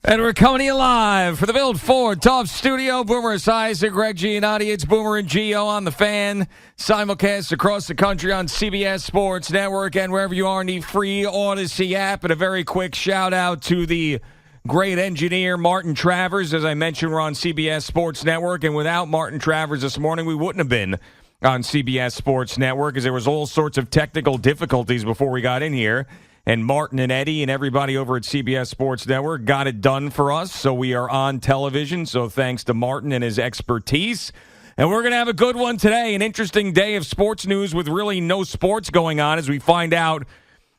And we're coming to you live for the Build Ford Tough Studio. Boomer Esiason, Greg Giannotti. It's Boomer and Gio on the Fan. Simulcast across the country on CBS Sports Network and wherever you are in the free Odyssey app. And a very quick shout out to the great engineer, Martin Travers. As I mentioned, we're on CBS Sports Network. And without Martin Travers this morning, we wouldn't have been on CBS Sports Network because there was all sorts of technical difficulties before we got in here. And Martin and Eddie and everybody over at CBS Sports Network got it done for us, so we are on television. So thanks to Martin and his expertise. And we're going to have a good one today, an interesting day of sports news with really no sports going on as we find out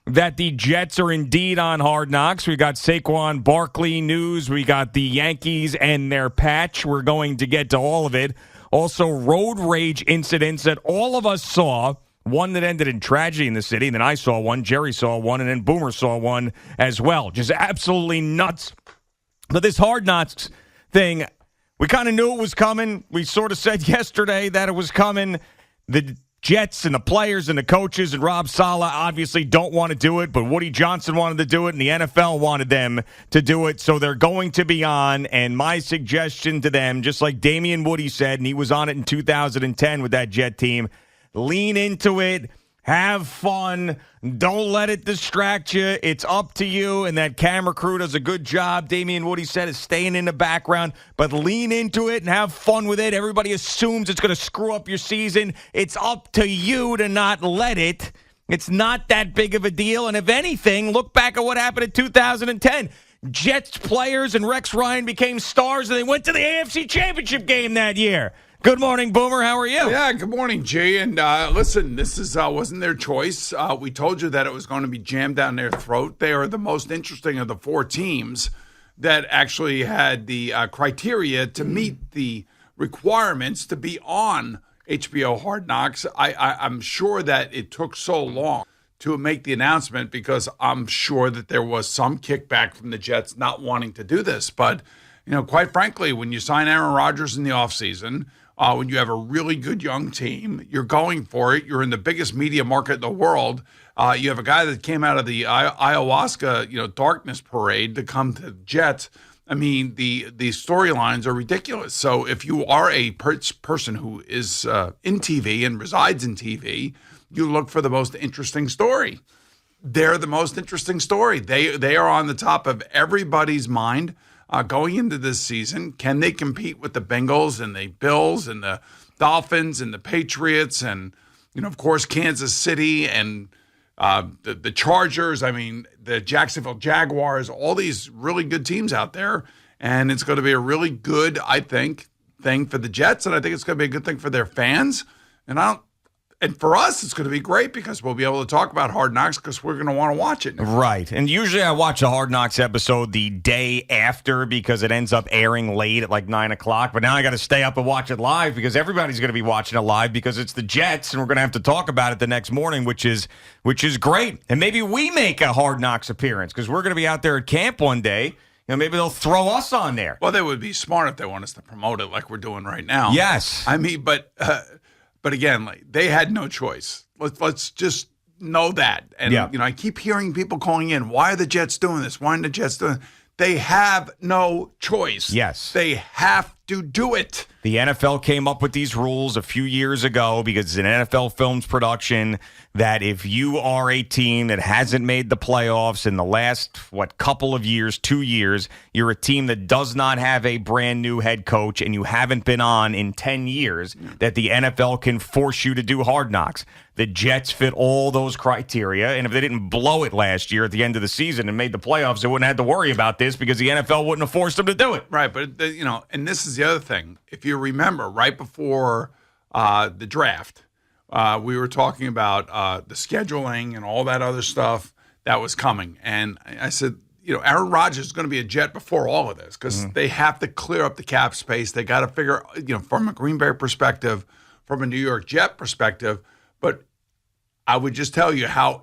that the Jets are indeed on Hard Knocks. We got Saquon Barkley news. We got the Yankees and their patch. We're going to get to all of it. Also, road rage incidents that all of us saw. One that ended in tragedy in the city, and then I saw one, Jerry saw one, and then Boomer saw one as well. Just absolutely nuts. But this Hard Knocks thing, we kind of knew it was coming. We sort of said yesterday that it was coming. The Jets and the players and the coaches and Rob Saleh obviously don't want to do it, but Woody Johnson wanted to do it, and the NFL wanted them to do it, so they're going to be on. And my suggestion to them, just like Damian Woody said, and he was on it in 2010 with that Jet team, lean into it. Have fun. Don't let it distract you. It's up to you. And that camera crew does a good job. Damian Woody said is staying in the background. But lean into it and have fun with it. Everybody assumes it's going to screw up your season. It's up to you to not let it. It's not that big of a deal. And if anything, look back at what happened in 2010. Jets players and Rex Ryan became stars, and they went to the AFC Championship game that year. Good morning, Boomer. How are you? Yeah, good morning, G. And listen, this wasn't their choice. We told you that it was going to be jammed down their throat. They are the most interesting of the four teams that actually had the criteria to meet the requirements to be on HBO Hard Knocks. I'm sure that it took so long to make the announcement because I'm sure that there was some kickback from the Jets not wanting to do this. But, quite frankly, when you sign Aaron Rodgers in the offseason, when you have a really good young team, you're going for it. You're in the biggest media market in the world. You have a guy that came out of the ayahuasca, darkness parade to come to Jets. I mean, the storylines are ridiculous. So if you are a person who is in TV and resides in TV, you look for the most interesting story. They're the most interesting story. They are on the top of everybody's mind. Going into this season, can they compete with the Bengals and the Bills and the Dolphins and the Patriots and, of course, Kansas City and the Chargers? I mean, the Jacksonville Jaguars, all these really good teams out there. And it's going to be a really good, I think, thing for the Jets. And I think it's going to be a good thing for their fans. And for us, it's going to be great because we'll be able to talk about Hard Knocks because we're going to want to watch it. Right. And usually I watch a Hard Knocks episode the day after because it ends up airing late at like 9 o'clock. But now I got to stay up and watch it live because everybody's going to be watching it live because it's the Jets, and we're going to have to talk about it the next morning, which is great. And maybe we make a Hard Knocks appearance because we're going to be out there at camp one day. Maybe they'll throw us on there. Well, they would be smart if they want us to promote it like we're doing right now. Yes. I mean, But again, they had no choice. Let's just know that. And, I keep hearing people calling in, why are the Jets doing this? Why are the Jets doing it? They have no choice. Yes. They have to do it. The NFL came up with these rules a few years ago because it's an NFL Films production that if you are a team that hasn't made the playoffs in the last, couple of years, 2 years, you're a team that does not have a brand new head coach and you haven't been on in 10 years, that the NFL can force you to do Hard Knocks. The Jets fit all those criteria, and if they didn't blow it last year at the end of the season and made the playoffs, they wouldn't have to worry about this because the NFL wouldn't have forced them to do it. Right, but, and this is the other thing. If you remember, right before the draft, we were talking about the scheduling and all that other stuff that was coming. And I said, Aaron Rodgers is going to be a Jet before all of this because they have to clear up the cap space. They got to figure, from a Green Bay perspective, from a New York Jet perspective. But I would just tell you how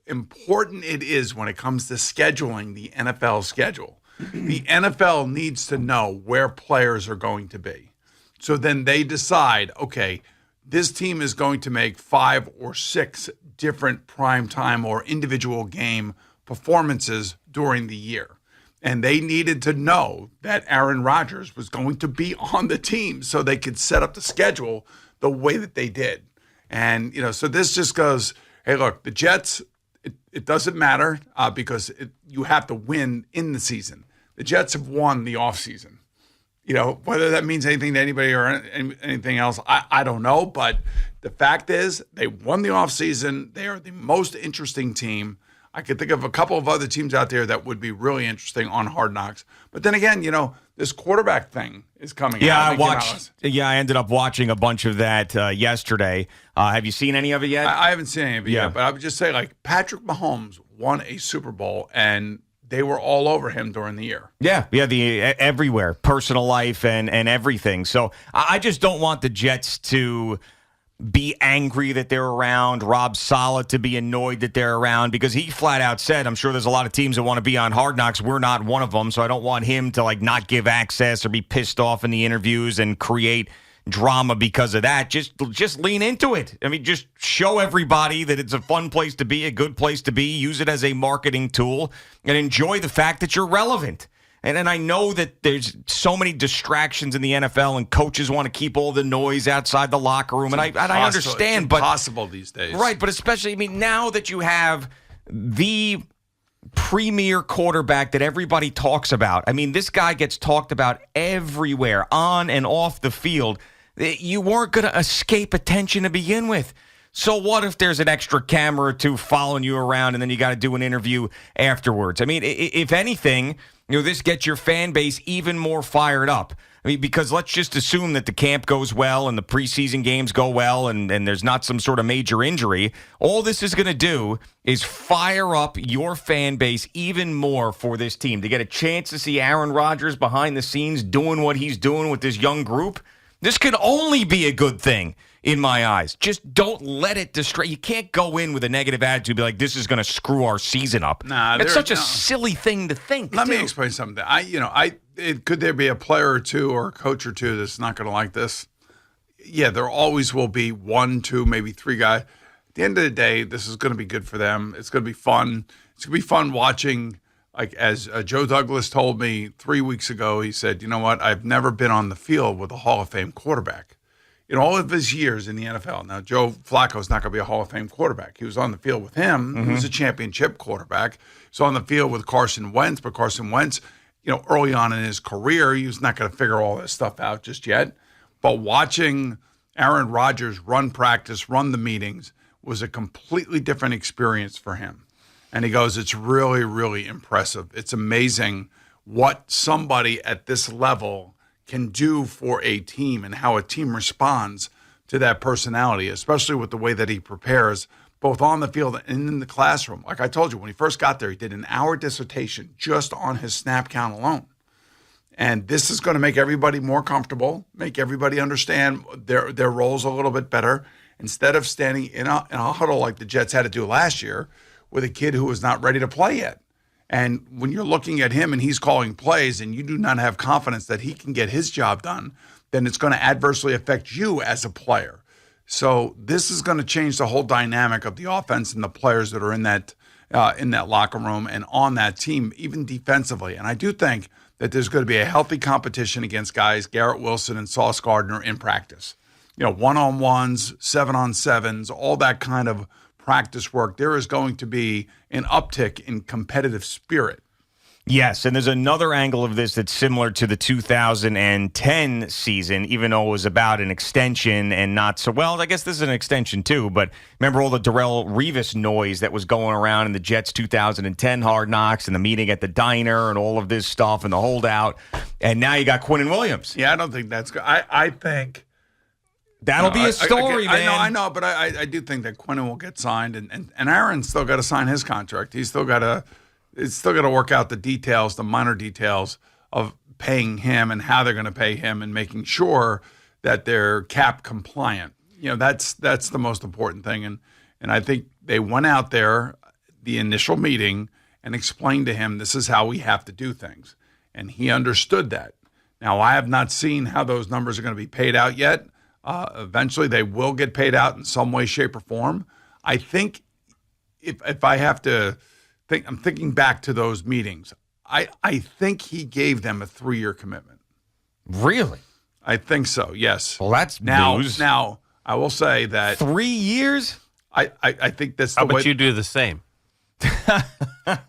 important it is when it comes to scheduling the NFL schedule. The NFL needs to know where players are going to be. So then they decide, okay, this team is going to make 5 or 6 different primetime or individual game performances during the year. And they needed to know that Aaron Rodgers was going to be on the team so they could set up the schedule the way that they did. And, so this just goes, hey, look, the Jets, it doesn't matter because you have to win in the season. The Jets have won the offseason. Whether that means anything to anybody or anything else, I don't know. But the fact is they won the offseason. They are the most interesting team. I could think of a couple of other teams out there that would be really interesting on Hard Knocks. But then again, this quarterback thing is coming out. I ended up watching a bunch of that yesterday. Have you seen any of it yet? I haven't seen any of it yet, but I would just say, Patrick Mahomes won a Super Bowl, and they were all over him during the year. Yeah, the everywhere, personal life and everything. So I just don't want the Jets to be angry that they're around, Rob Saleh to be annoyed that they're around, because he flat out said, I'm sure there's a lot of teams that want to be on Hard Knocks. We're not one of them, so I don't want him to not give access or be pissed off in the interviews and create drama because of that. Just lean into it. I mean, just show everybody that it's a fun place to be, a good place to be. Use it as a marketing tool and enjoy the fact that you're relevant. And I know that there's so many distractions in the NFL, and coaches want to keep all the noise outside the locker room. And I understand, it's impossible these days. Right, but especially, now that you have the premier quarterback that everybody talks about. This guy gets talked about everywhere, on and off the field. You weren't going to escape attention to begin with. So what if there's an extra camera or two following you around, and then you got to do an interview afterwards? If anything, this gets your fan base even more fired up. Because let's just assume that the camp goes well and the preseason games go well and there's not some sort of major injury. All this is going to do is fire up your fan base even more for this team. To get a chance to see Aaron Rodgers behind the scenes doing what he's doing with this young group, this could only be a good thing in my eyes. Just don't let it distract. You can't go in with a negative attitude and be like, this is going to screw our season up. It's such a silly thing to think. Let me explain something. Could there be a player or two or a coach or two that's not going to like this? Yeah, there always will be one, two, maybe three guys. At the end of the day, this is going to be good for them. It's going to be fun. It's going to be fun watching. As Joe Douglas told me 3 weeks ago, he said, you know what? I've never been on the field with a Hall of Fame quarterback. In all of his years in the NFL. Now, Joe Flacco's not going to be a Hall of Fame quarterback. He was on the field with him. Mm-hmm. He was a championship quarterback. He was on the field with Carson Wentz, but Carson Wentz, early on in his career, he was not going to figure all this stuff out just yet. But watching Aaron Rodgers run practice, run the meetings, was a completely different experience for him. And he goes, it's really, really impressive. It's amazing what somebody at this level can do for a team and how a team responds to that personality, especially with the way that he prepares both on the field and in the classroom. Like I told you, when he first got there, he did an hour dissertation just on his snap count alone. And this is going to make everybody more comfortable, make everybody understand their roles a little bit better, instead of standing in a huddle like the Jets had to do last year with a kid who was not ready to play yet. And when you're looking at him and he's calling plays and you do not have confidence that he can get his job done, then it's going to adversely affect you as a player. So this is going to change the whole dynamic of the offense and the players that are in that locker room and on that team, even defensively. And I do think that there's going to be a healthy competition against guys, Garrett Wilson and Sauce Gardner, in practice. One-on-ones, 7-on-7s, all that kind of practice work. There is going to be an uptick in competitive spirit. Yes, and there's another angle of this that's similar to the 2010 season, even though it was about an extension and not so well. I guess this is an extension too, but remember all the Darrelle Revis noise that was going around in the Jets 2010 Hard Knocks and the meeting at the diner and all of this stuff and the holdout. And now you got Quinnen Williams. Yeah, I don't think that's good. I think that'll be a story, man. I know, but I do think that Quinnen will get signed, and Aaron's still got to sign his contract. It's still got to work out the details, the minor details of paying him and how they're going to pay him and making sure that they're cap compliant. That's the most important thing. And I think they went out there, the initial meeting, and explained to him, this is how we have to do things. And he understood that. Now, I have not seen how those numbers are going to be paid out yet. Eventually, they will get paid out in some way, shape, or form. I think if I have to think, I'm thinking back to those meetings. I think he gave them a 3-year commitment. Really? I think so, yes. Well, that's news. Now, I will say that 3 years? I think that's the How way. about you do the same? But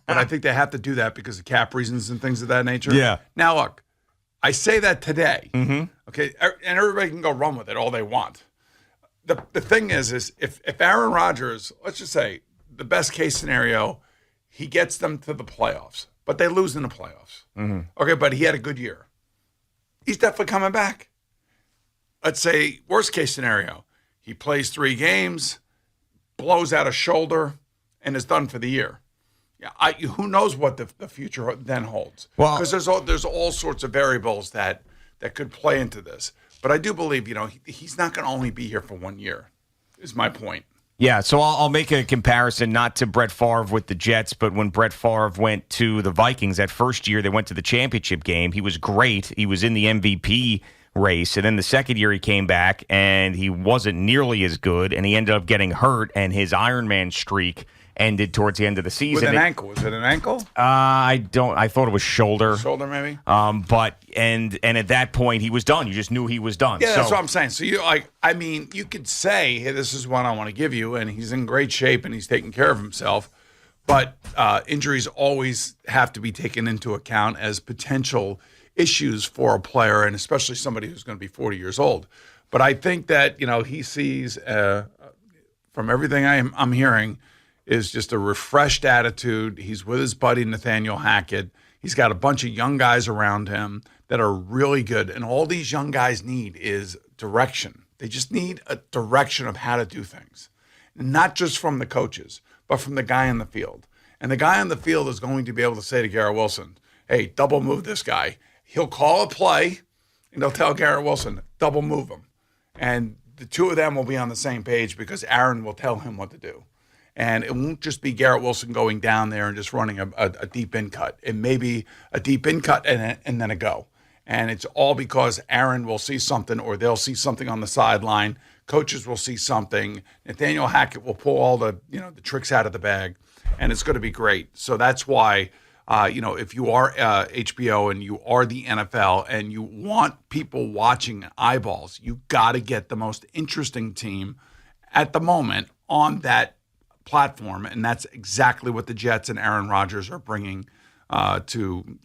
I think they have to do that because of cap reasons and things of that nature. Yeah. Now, look, I say that today, Mm-hmm. okay, and everybody can go run with it all they want. The thing is if Aaron Rodgers, let's just say, the best case scenario, he gets them to the playoffs, but they lose in the playoffs. Mm-hmm. Okay, but he had a good year. He's definitely coming back. Let's say, worst case scenario, he plays 3 games, blows out a shoulder, and is done for the year. Yeah, who knows what the future then holds? Well, because there's all sorts of variables that could play into this. But I do believe, he's not going to only be here for 1 year, is my point. Yeah, so I'll make a comparison, not to Brett Favre with the Jets, but when Brett Favre went to the Vikings that first year, they went to the championship game. He was great. He was in the MVP race. And then the second year he came back, and he wasn't nearly as good, and he ended up getting hurt, and his Ironman streak ended towards the end of the season. With an ankle. Was it an ankle? I thought it was shoulder. Shoulder, maybe? But at that point, he was done. You just knew he was done. Yeah, that's what I'm saying. So, you could say, hey, this is what I want to give you, and he's in great shape, and he's taking care of himself. But injuries always have to be taken into account as potential issues for a player, and especially somebody who's going to be 40 years old. But I think that, he sees, from everything I'm hearing, is just a refreshed attitude. He's with his buddy Nathaniel Hackett. He's got a bunch of young guys around him that are really good. And all these young guys need is direction. They just need a direction of how to do things. Not just from the coaches, but from the guy in the field. And the guy on the field is going to be able to say to Garrett Wilson, hey, double move this guy. He'll call a play, and he'll tell Garrett Wilson, double move him. And the two of them will be on the same page because Aaron will tell him what to do. And it won't just be Garrett Wilson going down there and just running a deep in cut. It may be a deep in cut and then a go. And it's all because Aaron will see something, or they'll see something on the sideline. Coaches will see something. Nathaniel Hackett will pull all the the tricks out of the bag, and it's going to be great. So that's why, if you are HBO and you are the NFL and you want people watching eyeballs, you got to get the most interesting team at the moment on that platform, and that's exactly what the Jets and Aaron Rodgers are bringing to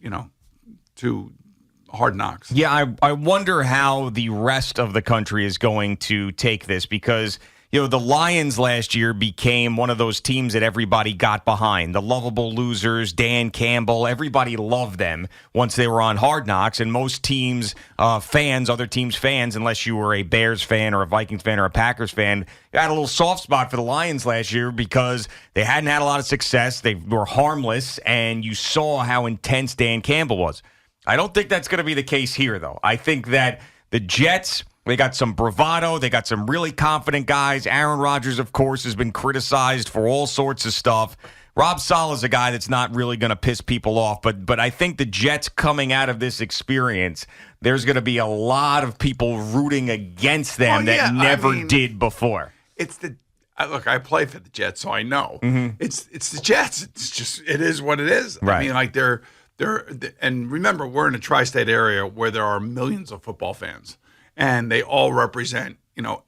Hard Knocks. Yeah, I wonder how the rest of the country is going to take this, because the Lions last year became one of those teams that everybody got behind. The lovable losers, Dan Campbell, everybody loved them once they were on Hard Knocks. And most teams' fans, other teams' fans, unless you were a Bears fan or a Vikings fan or a Packers fan, had a little soft spot for the Lions last year because they hadn't had a lot of success. They were harmless, and you saw how intense Dan Campbell was. I don't think that's going to be the case here, though. I think that the Jets, they got some bravado. They got some really confident guys. Aaron Rodgers, of course, has been criticized for all sorts of stuff. Rob Saleh's a guy that's not really going to piss people off. But I think the Jets coming out of this experience, there's going to be a lot of people rooting against them that never did before. It's look, I play for the Jets, so I know. Mm-hmm. It's the Jets. It's just, it is what it is. Right. I mean, like they're and remember, we're in a tri-state area where there are millions of football fans, and they all represent,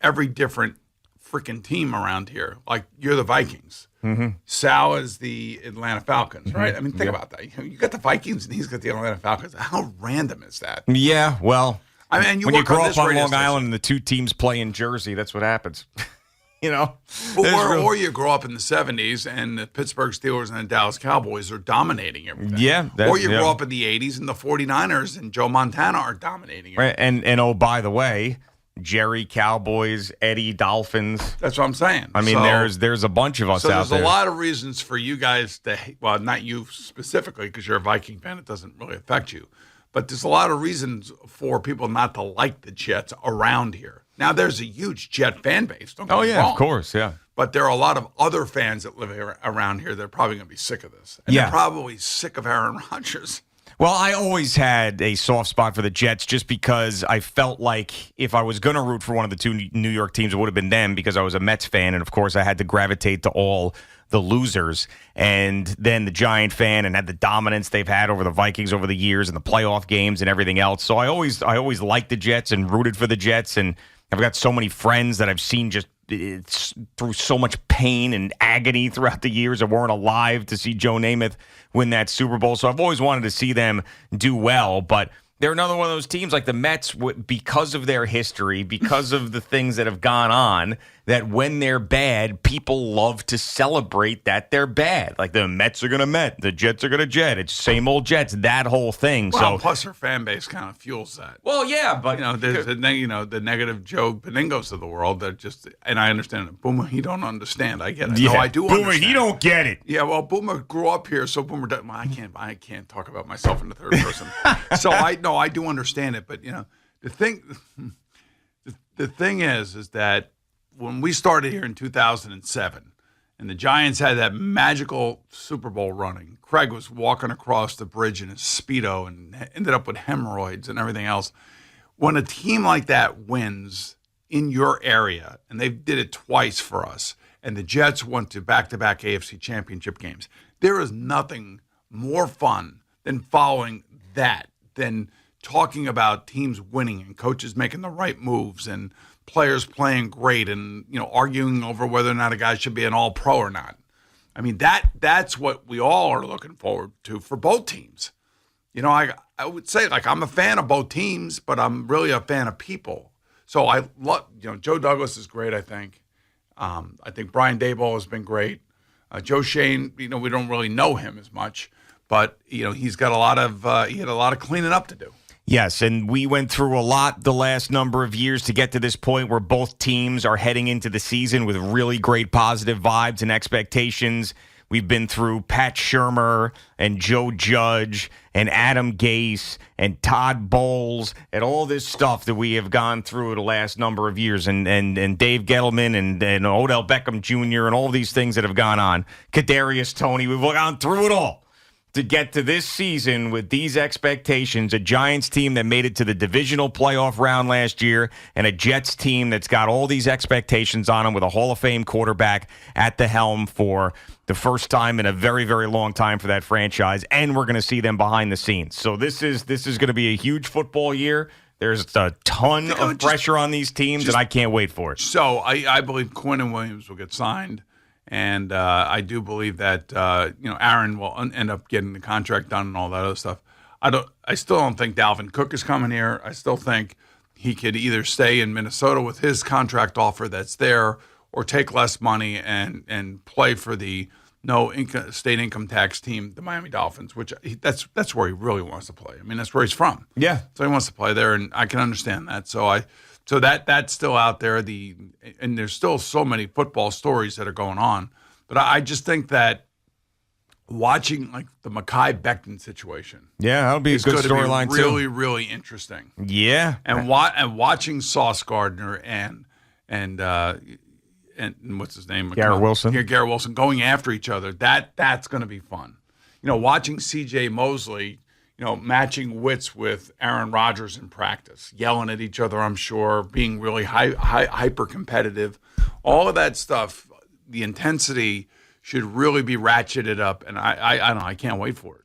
every different freaking team around here. Like, you're the Vikings. Mm-hmm. Sal is the Atlanta Falcons, right? I mean, think about that. You got the Vikings, and he's got the Atlanta Falcons. How random is that? Yeah, well, I mean, when you grow up on Long station. Island and the two teams play in Jersey, that's what happens. Or you grow up in the 70s and the Pittsburgh Steelers and the Dallas Cowboys are dominating everything. Yeah. Or you grow up in the 80s and the 49ers and Joe Montana are dominating everything. Right. And oh, by the way, Jerry Cowboys, Eddie Dolphins. That's what I'm saying. I mean, there's a bunch of us out there. So there's a lot of reasons for you guys to, well, not you specifically because you're a Viking fan. It doesn't really affect you. But there's a lot of reasons for people not to like the Jets around here. Now, there's a huge Jet fan base. Don't get me wrong. Of course, yeah. But there are a lot of other fans that live here, around here that are probably going to be sick of this. And they're probably sick of Aaron Rodgers. Well, I always had a soft spot for the Jets just because I felt like if I was going to root for one of the two New York teams, it would have been them because I was a Mets fan. And, of course, I had to gravitate to all the losers. And then the Giant fan and had the dominance they've had over the Vikings over the years and the playoff games and everything else. So I always liked the Jets and rooted for the Jets. And I've got so many friends that I've seen just through so much pain and agony throughout the years that weren't alive to see Joe Namath win that Super Bowl. So I've always wanted to see them do well, but they're another one of those teams like the Mets, because of their history, because of the things that have gone on, that when they're bad, people love to celebrate that they're bad. Like the Mets are going to Met, the Jets are going to Jet. It's same old Jets, that whole thing. Well, so plus her fan base kind of fuels that. Well, yeah, but there's the negative Joe Beningos of the world that just, and I understand it. Boomer, he don't understand. I get it. Yeah, no, I do Boomer, understand. he don't get it. Yeah, well, Boomer grew up here, so Boomer doesn't. Well, I can't talk about myself in the third person. So I do understand it, but the thing is that when we started here in 2007, and the Giants had that magical Super Bowl running, Craig was walking across the bridge in his Speedo and ended up with hemorrhoids and everything else. When a team like that wins in your area, and they did it twice for us, and the Jets went to back-to-back AFC championship games, there is nothing more fun than following that, than talking about teams winning and coaches making the right moves and players playing great and arguing over whether or not a guy should be an all-pro or not. I mean, that's what we all are looking forward to for both teams. I would say, like, I'm a fan of both teams, but I'm really a fan of people. So I love, Joe Douglas is great, I think. I think Brian Daboll has been great. Joe Shane, we don't really know him as much, but he's got he had a lot of cleaning up to do. Yes, and we went through a lot the last number of years to get to this point where both teams are heading into the season with really great positive vibes and expectations. We've been through Pat Shurmur and Joe Judge and Adam Gase and Todd Bowles and all this stuff that we have gone through the last number of years, and Dave Gettleman and Odell Beckham Jr. and all these things that have gone on. Kadarius Toney, we've gone through it all to get to this season with these expectations, a Giants team that made it to the divisional playoff round last year, and a Jets team that's got all these expectations on them with a Hall of Fame quarterback at the helm for the first time in a very, very long time for that franchise, and we're going to see them behind the scenes. So this is going to be a huge football year. There's a ton of pressure on these teams, and I can't wait for it. So I believe Quinn Williams will get signed. And I do believe that Aaron will end up getting the contract done and all that other stuff. I still don't think Dalvin Cook is coming here. I still think he could either stay in Minnesota with his contract offer that's there, or take less money and play for the state income tax team, the Miami Dolphins, which that's where he really wants to play. I mean, that's where he's from. Yeah, so he wants to play there, and I can understand that. So that's still out there. And there's still so many football stories that are going on. But I just think that watching like the Mekhi Becton situation, that'll be a good storyline too. Really, really interesting. Yeah, and watching Sauce Gardner and what's his name, Garrett Wilson. Yeah, Garrett Wilson going after each other. That's going to be fun. Watching C.J. Mosley, matching wits with Aaron Rodgers in practice, yelling at each other, I'm sure, being really hyper competitive. All of that stuff, the intensity should really be ratcheted up, and I don't know, I can't wait for it.